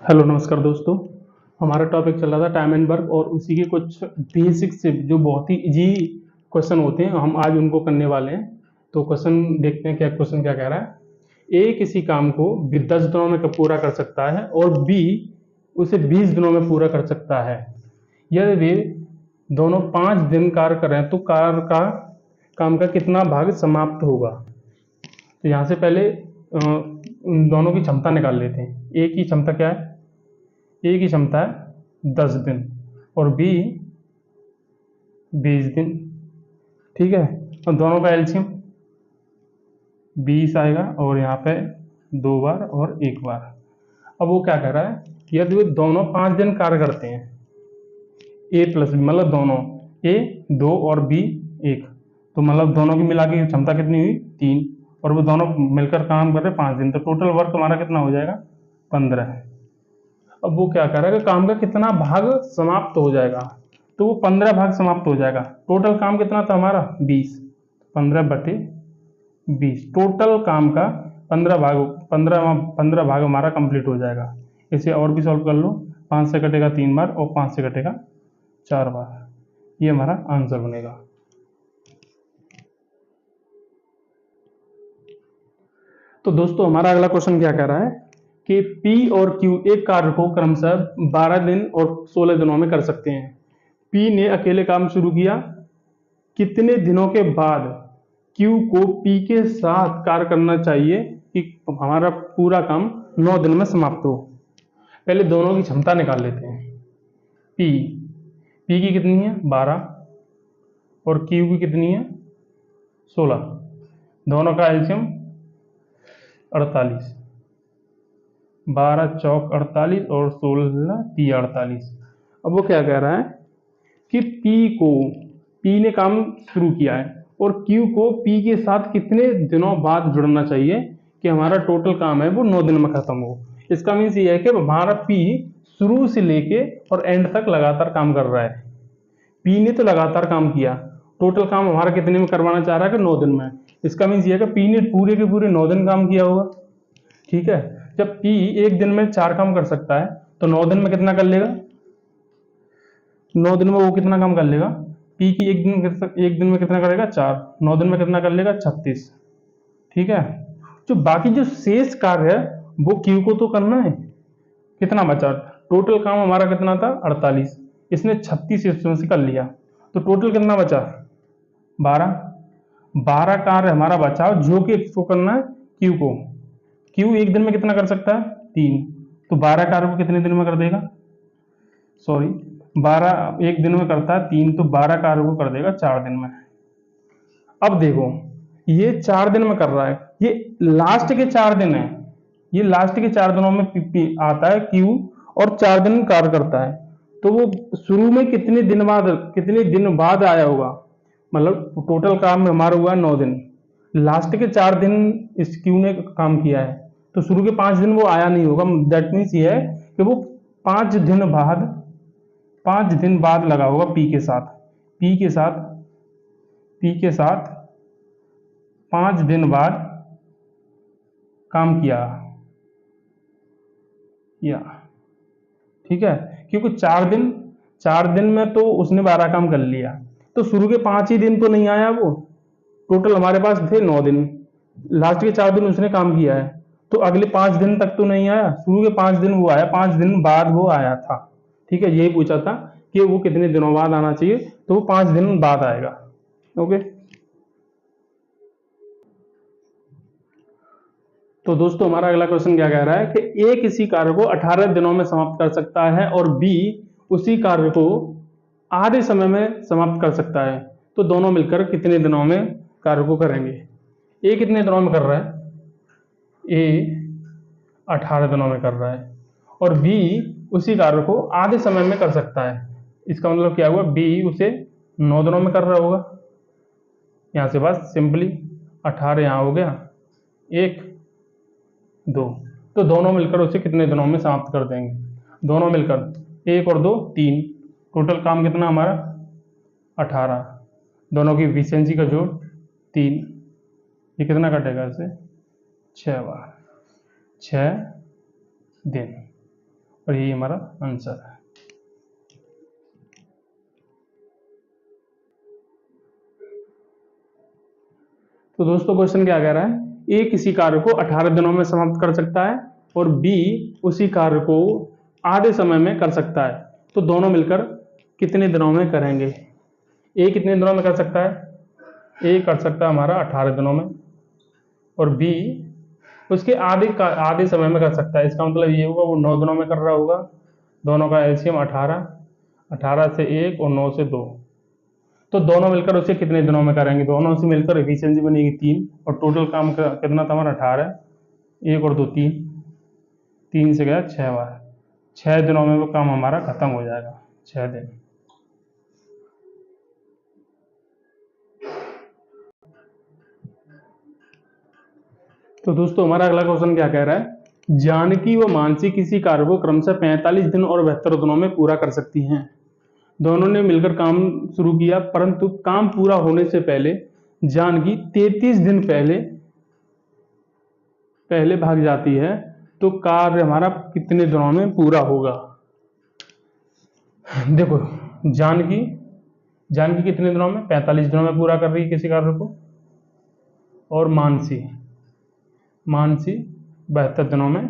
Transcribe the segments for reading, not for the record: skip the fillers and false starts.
Hello नमस्कार दोस्तों। हमारा टॉपिक चल रहा था टाइम एंड वर्क और उसी के कुछ बेसिक से जो बहुत ही इजी क्वेश्चन होते हैं हम आज उनको करने वाले हैं। तो क्वेश्चन देखते हैं, क्या क्वेश्चन क्या कह रहा है। ए किसी काम को 10 दिनों में पूरा कर सकता है और बी उसे 20 दिनों में पूरा कर सकता है। यदि वे दोनों 5 दिन कार्य कर रहे हैं तो कार का काम का कितना भाग समाप्त होगा। तो यहाँ से पहले उन दोनों की क्षमता निकाल लेते हैं। ए की क्षमता क्या है? ए की क्षमता है 10 दिन और बी 20 दिन। ठीक है, और दोनों का एलसीएम 20 आएगा और यहाँ पे 2 बार और 1 बार। अब वो क्या कह रहा है, यदि वो दोनों 5 दिन कार्य करते हैं, ए प्लस बी मतलब दोनों ए 2 और बी 1, तो मतलब दोनों की मिला के क्षमता कितनी हुई 3, और वो दोनों मिलकर काम कर रहे 5 दिन, तो टोटल वर्क हमारा कितना हो जाएगा 15। अब वो क्या कर रहा है कि काम का कितना भाग समाप्त हो जाएगा, तो वो 15 भाग समाप्त हो जाएगा। टोटल काम कितना था हमारा 20, 15/20 टोटल काम का 15 भाग हमारा कंप्लीट हो जाएगा। इसे और भी सॉल्व कर लो, 5 से कटेगा 3 बार और 5 से कटेगा 4 बार, ये हमारा आंसर बनेगा। तो दोस्तों हमारा अगला क्वेश्चन क्या कह रहा है कि P और Q एक कार्य को क्रमशः 12 दिन और 16 दिनों में कर सकते हैं। P ने अकेले काम शुरू किया, कितने दिनों के बाद Q को P के साथ कार्य करना चाहिए कि हमारा पूरा काम 9 दिन में समाप्त हो। पहले दोनों की क्षमता निकाल लेते हैं। P की कितनी है 12 और Q की कितनी है 16, दोनों का एलसीएम 48, 12 चौक 48 और 16 3 48। अब वो क्या कह रहा है कि P ने काम शुरू किया है और Q को P के साथ कितने दिनों बाद जुड़ना चाहिए कि हमारा टोटल काम है वो 9 दिन में खत्म हो। इसका मीन्स ये है कि हमारा P शुरू से लेके और एंड तक लगातार काम कर रहा है। P ने तो लगातार काम किया, टोटल काम हमारा कितने में करवाना चाह रहा है कि 9 दिन में। इसका मीन्स ये है कि P ने पूरे के पूरे 9 दिन काम किया होगा। ठीक है, जब P एक दिन में 4 काम कर सकता है तो 9 दिन में कितना कर लेगा, 9 दिन में वो कितना काम कर लेगा। P की एक दिन में कितना करेगा 4, 9 दिन में कितना कर लेगा 36। ठीक है, जो बाकी जो शेष कार्य है वो Q को तो करना है। कितना बचा, टोटल काम हमारा कितना था 48, इसने 36 इसमें से कर लिया, तो टोटल कितना बचा 12 कार्य हमारा बचा जो कि इसको करना है Q को। Q एक दिन में कितना कर सकता है 3, तो 12 कार्य को कितने दिन में कर देगा, सॉरी 12 एक दिन में करता है 3, तो 12 कार्य को कर देगा 4 दिन में। अब देखो ये 4 दिन में कर रहा है, ये लास्ट के 4 दिन है, ये लास्ट के 4 दिनों में आता है Q और 4 दिन कार्य करता है, तो वो शुरू में कितने दिन बाद आया होगा, मतलब टोटल काम में हमारा हुआ 9 दिन, लास्ट के 4 दिन इस Q ने काम किया है, तो शुरू के 5 दिन वो आया नहीं होगा। दैट मीन्स ये है कि वो 5 दिन बाद लगा होगा P के साथ 5 दिन बाद काम किया। ठीक है, क्योंकि 4 दिन में तो उसने 12 काम कर लिया, तो शुरू के 5 ही दिन तो नहीं आया वो, टोटल हमारे पास थे 9 दिन, लास्ट के 4 दिन उसने काम किया है, तो अगले 5 दिन तक तो नहीं आया, शुरू के 5 दिन वो आया, 5 दिन बाद वो आया था। ठीक है, यही पूछा था कि वो कितने दिनों बाद आना चाहिए, तो वो 5 दिन बाद आएगा। ओके, तो दोस्तों हमारा अगला क्वेश्चन क्या कह रहा है कि ए किसी कार्य को 18 दिनों में समाप्त कर सकता है और बी उसी कार्य को आधे समय में समाप्त कर सकता है, तो दोनों मिलकर कितने दिनों में कार्य को करेंगे। ए कितने दिनों में कर रहा है, ए 18 दिनों में कर रहा है और बी उसी कार्य को आधे समय में कर सकता है। इसका मतलब क्या हुआ, बी उसे 9 दिनों में कर रहा होगा। यहां से बस सिंपली 18 यहां हो गया 1 2, तो दोनों मिलकर उसे कितने दिनों में समाप्त कर देंगे, दोनों मिलकर 1 और 2 3, टोटल काम कितना हमारा 18, दोनों की एफिशिएंसी का जोड़ 3, ये कितना कटेगा इसे 6 बार 6 दिन। और यही हमारा आंसर है। तो दोस्तों क्वेश्चन क्या कह रहा है, ए किसी कार्य को 18 दिनों में समाप्त कर सकता है और बी उसी कार्य को आधे समय में कर सकता है, तो दोनों मिलकर कितने दिनों में करेंगे। ए कितने दिनों में कर सकता है, ए कर सकता है हमारा 18 दिनों में और बी उसके आधे समय में कर सकता है। इसका मतलब ये होगा वो 9 दिनों में कर रहा होगा। दोनों का एलसीएम 18, 18 से 1 और 9 से 2, तो दोनों मिलकर उसे कितने दिनों में करेंगे। दोनों से मिलकर एफिशिएंसी बनेगी 3 और टोटल काम कितना था हमारा 18, 1 और 2 3, 3 से गया 6 बार, 6 दिनों में वो काम हमारा खत्म हो जाएगा, 6 दिन। तो दोस्तों हमारा अगला क्वेश्चन क्या कह रहा है, जानकी व मानसी किसी कार्य को क्रमशः 45 दिन और 72 दिनों में पूरा कर सकती हैं। दोनों ने मिलकर काम शुरू किया, परंतु काम पूरा होने से पहले जानकी 33 दिन पहले भाग जाती है, तो कार्य हमारा कितने दिनों में पूरा होगा। देखो जानकी कितने दिनों में, 45 दिनों में पूरा कर रही है किसी कार्य को, और मानसी 72 दिनों में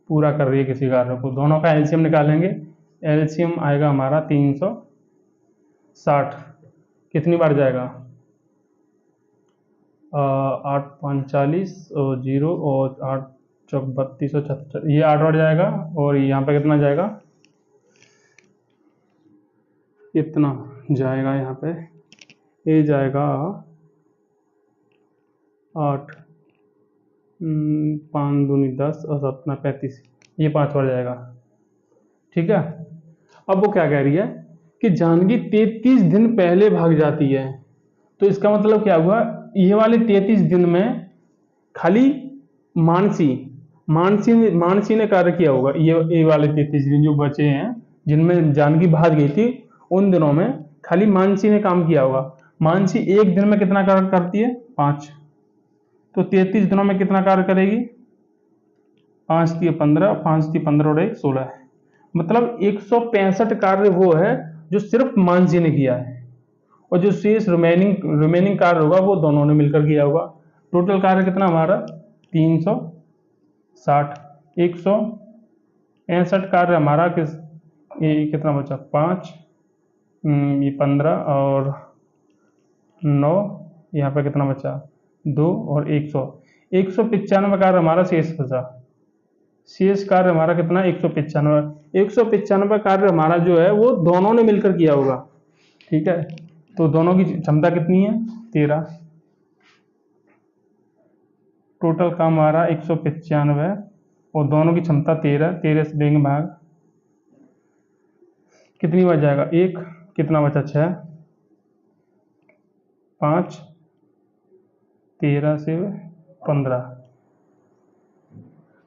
पूरा कर रही है किसी कार्य को। दोनों का एलसीएम निकालेंगे, एलसीएम आएगा हमारा 360, कितनी बार जाएगा 8 5 40 और 0 और 8 चौक 32 और 76, ये 8 बार जाएगा और यहाँ पे कितना जाएगा, इतना जाएगा, यहाँ पे ये जाएगा 8 5 दूनी 10 और 7 35, ये 5 बार जाएगा। ठीक है, अब वो क्या कह रही है कि जानकी 33 दिन पहले भाग जाती है, तो इसका मतलब क्या हुआ, ये वाले 33 दिन में खाली मानसी ने कार्य किया होगा। ये वाले 33 दिन जो बचे हैं जिनमें जानकी भाग गई थी, उन दिनों में खाली मानसी ने काम किया होगा। मानसी एक दिन में कितना कार्य करती है, 5, तो 33 दिनों में कितना कार्य करेगी, 5 × 15, 5 × 15 और 1 16 है, मतलब 165 कार्य वो है जो सिर्फ मानसी ने किया है, और जो शेष रिमेनिंग कार्य होगा वो दोनों ने मिलकर किया होगा। टोटल कार्य कितना हमारा 360, 165 कार्य हमारा ये कितना बचा 5, ये 15 और 9, यहाँ पे कितना बचा 2 और 195 कार्य हमारा शेष बचा। शेष कार्य हमारा कितना 195 कार्य हमारा जो है वो दोनों ने मिलकर किया होगा। ठीक है, तो दोनों की क्षमता कितनी है 13, टोटल काम हमारा 195 और दोनों की क्षमता 13, 13 से देंगे भाग, कितनी बच जाएगा 1, कितना बचा 6, 5, 13 से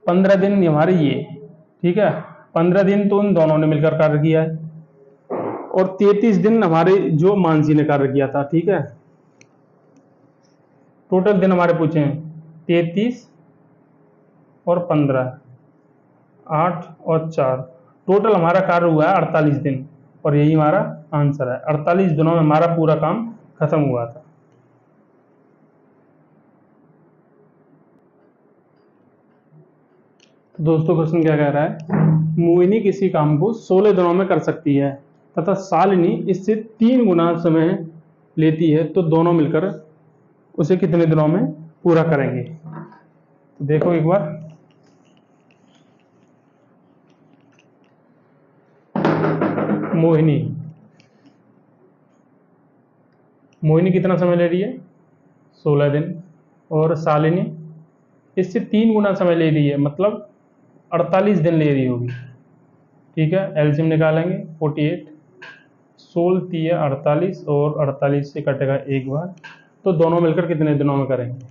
15 दिन हमारे ये। ठीक है, 15 दिन तो उन दोनों ने मिलकर कार्य किया है और 33 दिन हमारे जो मानसी ने कार्य किया था। ठीक है, टोटल दिन हमारे पूछे हैं 33 और 15, 8 और 4, टोटल हमारा कार्य हुआ है 48 दिन और यही हमारा आंसर है। 48 दिनों में हमारा पूरा काम खत्म हुआ था। तो दोस्तों क्वेश्चन क्या कह रहा है, मोहिनी किसी काम को 16 दिनों में कर सकती है तथा शालिनी इससे 3 गुना समय लेती है, तो दोनों मिलकर उसे कितने दिनों में पूरा करेंगे। तो देखो एक बार, मोहिनी कितना समय ले रही है 16 दिन और शालिनी इससे 3 गुना समय ले रही है, मतलब 48 दिन ले रही होगी। ठीक है, एलसीएम निकालेंगे 48, 16 3 48 और 48 से कटेगा एक बार, तो दोनों मिलकर कितने दिनों में करेंगे।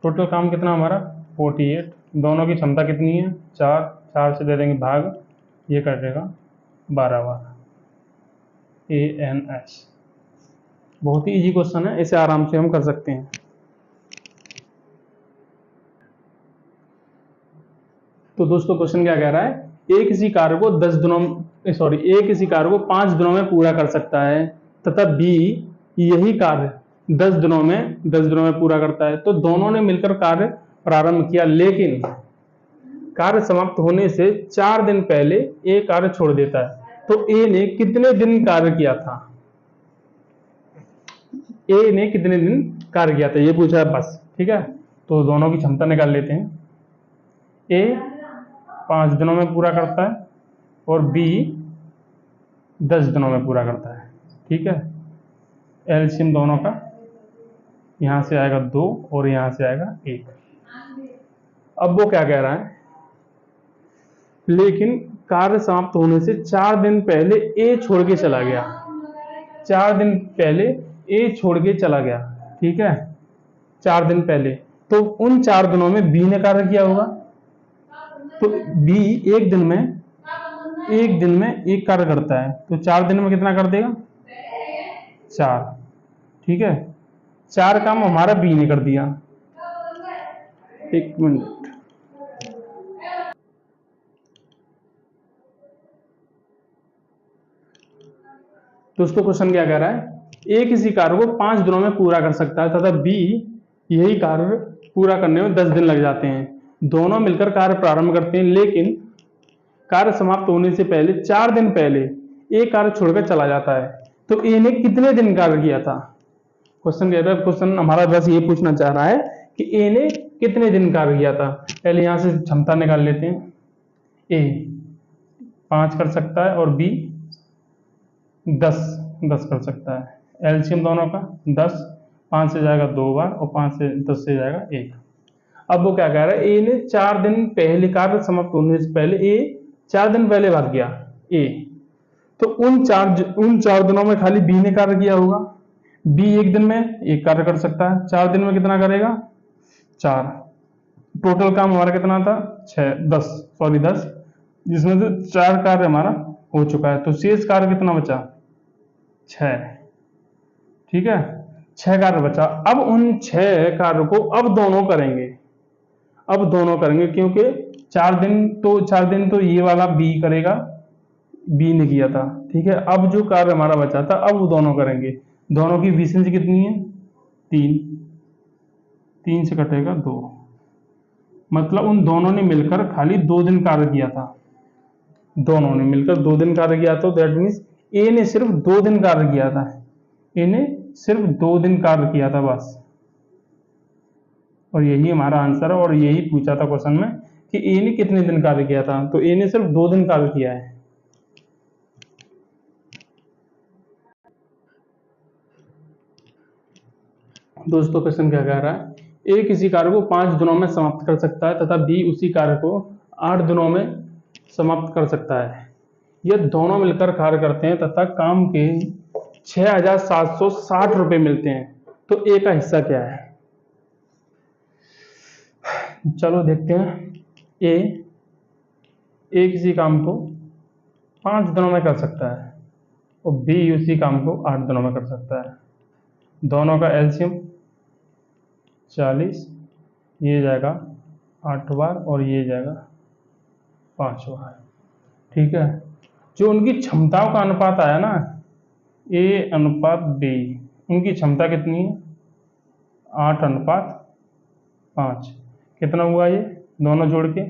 टोटल काम कितना हमारा 48, दोनों की क्षमता कितनी है 4, 4 से दे देंगे भाग, ये कटेगा 12 बार। ANS बहुत ही इजी क्वेश्चन है, इसे आराम से हम कर सकते हैं। तो दोस्तों क्वेश्चन क्या कह रहा है एक इसी कार्य को 5 दिनों में पूरा कर सकता है तथा बी यही कार्य 10 दिनों में पूरा करता है। तो दोनों ने मिलकर कार्य प्रारंभ किया, लेकिन कार्य समाप्त होने से 4 दिन पहले ए कार्य छोड़ देता है। तो ए ने कितने दिन कार्य किया था? ए ने कितने दिन कार्य किया था ये पूछा है बस। ठीक है, तो दोनों की क्षमता निकाल लेते हैं। ए 5 दिनों में पूरा करता है और बी 10 दिनों में पूरा करता है। ठीक है, एलसीएम दोनों का यहां से आएगा 2 और यहां से आएगा 1। अब वो क्या कह रहा है, लेकिन कार्य समाप्त होने से 4 दिन पहले ए छोड़ के चला गया। 4 दिन पहले ए छोड़ के चला गया। ठीक है, 4 दिन पहले, तो उन 4 दिनों में बी ने कार्य किया होगा। तो बी एक दिन में एक कार्य करता है, तो 4 दिन में कितना कर देगा? 4। ठीक है, 4 काम हमारा बी ने कर दिया। एक मिनट, दोस्तों क्वेश्चन क्या कह रहा है, ए किसी कार्य को 5 दिनों में पूरा कर सकता है तथा बी यही कार्य पूरा करने में 10 दिन लग जाते हैं। दोनों मिलकर कार्य प्रारंभ करते हैं, लेकिन कार्य समाप्त होने से पहले 4 दिन पहले ए कार्य छोड़कर चला जाता है। तो ए ने कितने दिन कार्य किया था? क्वेश्चन कह रहा है, क्वेश्चन हमारा बस ये पूछना चाह रहा है कि ए ने कितने दिन कार्य किया था। पहले यहां से क्षमता निकाल लेते हैं। ए 5 कर सकता है और बी 10 कर सकता है। एलसीएम दोनों का 10, 5 से जाएगा 2 बार और 5 से 10 से जाएगा 1। अब वो क्या कह रहा है, ए ने 4 दिन पहले कार्य समाप्त होने से पहले ए 4 दिन पहले भाग गया ए। तो उन चार दिनों में खाली बी ने कार्य किया होगा। बी एक दिन में एक कार्य कर सकता है, 4 दिन में कितना करेगा? 4। टोटल काम हमारा कितना था? 10, जिसमें से 4 कार्य हमारा हो चुका है। तो शेष कार्य कितना बचा? 6। ठीक है, 6 कार्य बचा। अब उन 6 कार्य को अब दोनों करेंगे, क्योंकि 4 दिन तो ये वाला बी करेगा, बी ने किया था। ठीक है, अब जो कार्य हमारा बचा था अब वो दोनों करेंगे। दोनों की एफिशिएंसी कितनी है? 3। 3 से कटेगा 2, मतलब उन दोनों ने मिलकर खाली 2 दिन कार्य किया था। दोनों ने मिलकर 2 दिन कार्य किया, तो दैट मीन्स ए ने सिर्फ 2 दिन कार्य किया था। ए ने सिर्फ 2 दिन कार्य किया था बस। और यही हमारा आंसर है, और यही पूछा था क्वेश्चन में कि ए ने कितने दिन कार्य किया था। तो ए ने सिर्फ 2 दिन कार्य किया है। दोस्तों क्वेश्चन क्या कह रहा है, ए किसी कार्य को 5 दिनों में समाप्त कर सकता है तथा बी उसी कार्य को 8 दिनों में समाप्त कर सकता है। यह दोनों मिलकर कार्य करते हैं तथा काम के 6,760 रुपए मिलते हैं। तो ए का हिस्सा क्या है? चलो देखते हैं। ए किसी काम को 5 दिनों में कर सकता है और बी उसी काम को 8 दिनों में कर सकता है। दोनों का एलसीएम 40, ये जाएगा 8 बार और ये जाएगा 5 बार। ठीक है, जो उनकी क्षमताओं का अनुपात आया ना, ए अनुपात बी, उनकी क्षमता कितनी है? 8:5। कितना हुआ ये दोनों जोड़ के?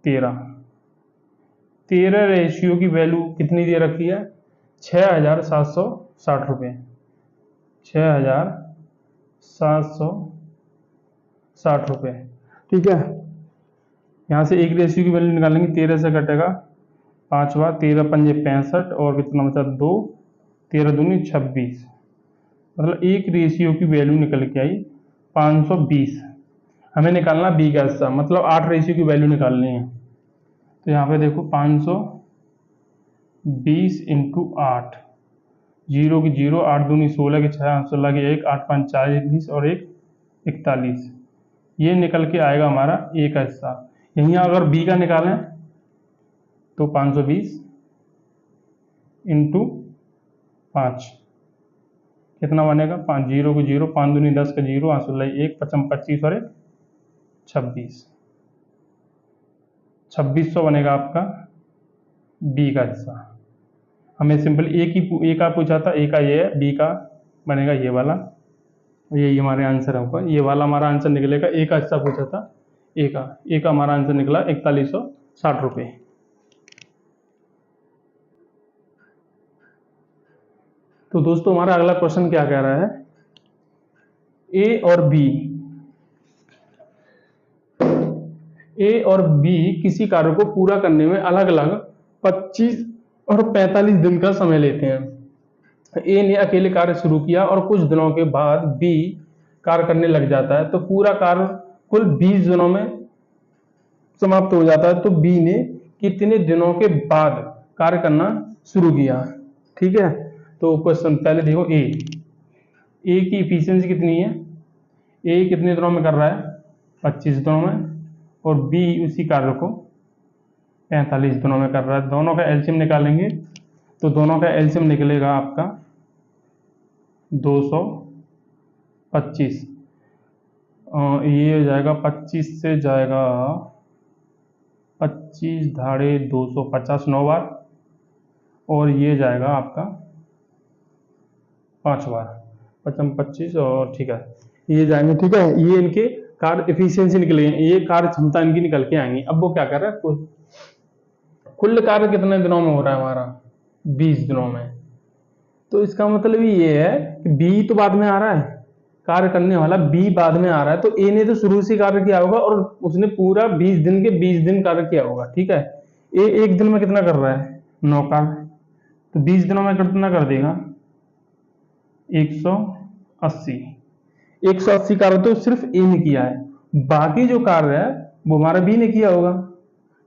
13 रेशियो की वैल्यू कितनी दे रखी है? 6,760 रुपये। 6,760 रुपये। ठीक है, यहाँ से एक रेशियो की वैल्यू निकालेंगे, 13 से कटेगा 5 बार, 13 पंजे 65 और कितना बचा? 2, 13 दूनी 26, मतलब एक रेशियो की वैल्यू निकल के आई 520। हमें निकालना बी का हिस्सा, मतलब 8 रेशियो की वैल्यू निकालनी है। तो यहाँ पे देखो 520 इंटू 8, 0 की 0, 8 दूनी 16 की 6, 16 की 1, 8 5 40 और 1 41। ये निकल के आएगा हमारा ए का हिस्सा। यहीं अगर बी का निकालें तो 520 इंटू 5 कितना बनेगा? 5, 0 की 0, 5 दूनी 10 का 0, 8 16 1, 55 25 और 1 26। 2600 बनेगा आपका बी का हिस्सा। हमें सिंपल ए का पूछा था, ए का ये है, बी का बनेगा ये वाला। यही हमारे आंसर होगा, ये वाला हमारा आंसर निकलेगा। ए का हिस्सा पूछा था, ए का हमारा आंसर निकला 4160 रुपये। तो दोस्तों हमारा अगला क्वेश्चन क्या कह रहा है, ए और बी किसी कार्य को पूरा करने में अलग अलग 25 और 45 दिन का समय लेते हैं। ए ने अकेले कार्य शुरू किया और कुछ दिनों के बाद बी कार्य करने लग जाता है, तो पूरा कार्य कुल 20 दिनों में समाप्त हो जाता है। तो बी ने कितने दिनों के बाद कार्य करना शुरू किया? ठीक है, तो क्वेश्चन पहले देखो, ए की इफिशियंसी कितनी है, ए कितने दिनों में कर रहा है, 25 दिनों में, और बी उसी कार्य को 45 दिनों में कर रहा है। दोनों का एलसीएम निकालेंगे तो दोनों का एलसीएम निकलेगा आपका 225। ये हो जाएगा 25 से जाएगा 25 धाड़े 250 9 बार, और ये जाएगा आपका 5 बार, 25 और ठीक है ये जाएंगे। ठीक है, ये इनके कार्य एफिशिएंसी निकलेंगे, ये कार्य क्षमता इनकी निकल के आएंगी। अब वो क्या कर रहा है, कुल कार्य कितने दिनों में हो रहा है हमारा, 20 दिनों में। तो इसका मतलब ये है कि बी तो बाद में आ रहा है, कार्य करने वाला बी बाद में आ रहा है, तो ए ने तो शुरू से कार्य किया होगा और उसने पूरा 20 दिन के 20 दिन कार्य किया होगा। ठीक है, ए एक दिन में कितना कर रहा है, 9 कार्य, तो 20 दिनों में कितना कर देगा, 180 कार्य तो सिर्फ ए ने किया है, बाकी जो कार्य है वो हमारा बी ने किया होगा।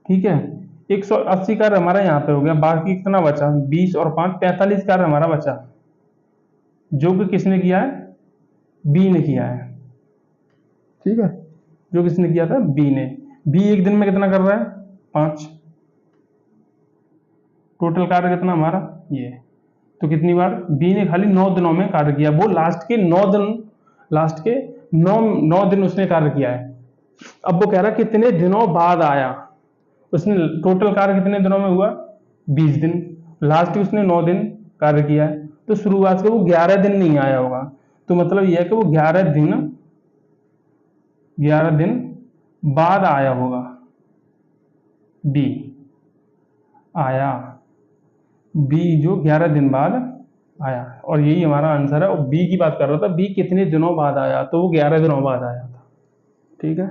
ठीक है, 180 कार्य हमारा यहाँ पे हो गया, बाकी कितना बचा, 20 और 5 45 कार्य हमारा बचा, जो कि किसने किया है, बी ने किया है। ठीक है, जो किसने किया था, बी ने। बी एक दिन में कितना कर रहा है, 5। टोटल कार्य कितना हमारा, ये। तो कितनी बार, बी ने खाली 9 दिनों में कार्य किया, वो लास्ट के 9 दिन उसने कार्य किया है। अब वो कह रहा है कितने दिनों बाद आया, उसने टोटल कार्य कितने दिनों में हुआ, 20 दिन, लास्ट उसने 9 दिन कार्य किया है, तो शुरुआत से वो 11 दिन नहीं आया होगा। तो मतलब यह है कि वो 11 दिन बाद आया होगा, बी आया, बी जो 11 दिन बाद आया, और यही हमारा आंसर है। और बी की बात कर रहा था, बी कितने दिनों बाद आया, तो वो 11 दिनों बाद आया था। ठीक है।